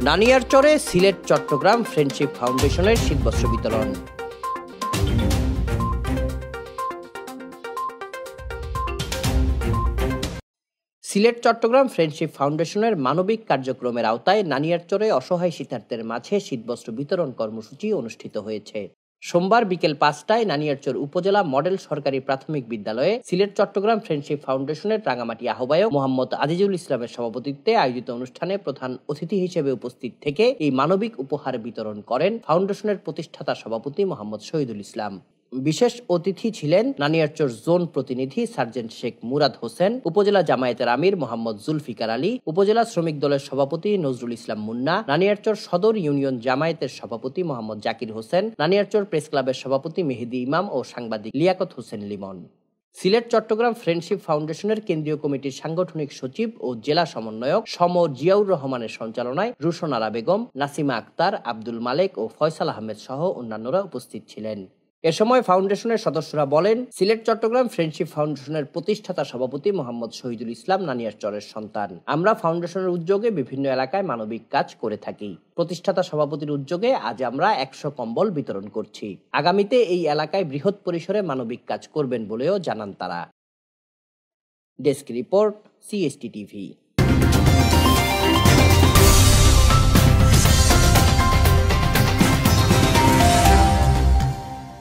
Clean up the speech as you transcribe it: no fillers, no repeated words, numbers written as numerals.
নানিয়ারচরে Sylhet Chittagong friendship ফাউন্ডেশনের শীতবস্ত্র বিতরণ। সিলেট চট্টগ্রাম ফ্রেন্ডশিপ ফাউন্ডেশনের মানবিক কার্যক্রমের আওতায় নানিয়ারচরে অসহায় শীতার্থীদের মাঝে শীতবস্ত্র বিতরণ কর্মসূচি অনুষ্ঠিত হয়েছে। সোমবার বিকেল 5টায় নানিয়ারচর উপজেলা মডেল সরকারি প্রাথমিক বিদ্যালয়ে সিলেট চট্টগ্রাম ফ্রেন্ডশিপ ফাউন্ডেশনের রাঙামাটি আহ্বায়ক মোহাম্মদ আজিজুল ইসলামের সভাপতিত্বে আয়োজিত অনুষ্ঠানে প্রধান অতিথি হিসেবে উপস্থিত থেকে এই মানবিক উপহার বিতরণ করেন ফাউন্ডেশনের প্রতিষ্ঠাতা সভাপতি মোহাম্মদ শহীদুল ইসলাম। বিশেষ অতিথি ছিলেন নানিয়ারচর জোন প্রতিনিধি সার্জেন্ট শেখ মুরাদ হোসেন, উপজেলা জামায়াতের আমির মোহাম্মদ জুলফিকার আলী, উপজেলা শ্রমিক দলের সভাপতি নজরুল ইসলাম মুন্না, নানিয়ারচর সদর ইউনিয়ন জামায়াতের সভাপতি মোহাম্মদ জাকির হোসেন, নানিয়ারচর প্রেস ক্লাবের সভাপতি মেহেদি ইমাম ও সাংবাদিক লিয়াকত হোসেন লিমন। সিলেট চট্টগ্রাম ফ্রেন্ডশিপ ফাউন্ডেশনের কেন্দ্রীয় কমিটির সাংগঠনিক সচিব ও জেলা সমন্বয়ক সম জিয়াউর রহমানের সঞ্চালনায় রুশন আরা বেগম, নাসিমা আক্তার, আব্দুল মালেক ও ফয়সাল আহমেদ সহ অন্যান্যরা উপস্থিত ছিলেন। এ সময় ফাউন্ডেশনের সদস্যরা বলেন, সিলেট চট্টগ্রাম ফ্রেন্ডশিপ ফাউন্ডেশনের প্রতিষ্ঠাতা সভাপতি মোহাম্মদ শহীদুল ইসলাম নানিয়ারচরের সন্তান। আমরা ফাউন্ডেশনের উদ্যোগে বিভিন্ন এলাকায় মানবিক কাজ করে থাকি। প্রতিষ্ঠাতা সভাপতির উদ্যোগে আজ আমরা 100 কম্বল বিতরণ করছি। আগামীতে এই এলাকায় বৃহৎ পরিসরে মানবিক কাজ করবেন বলেও জানান তারা। Desk report, CST TV।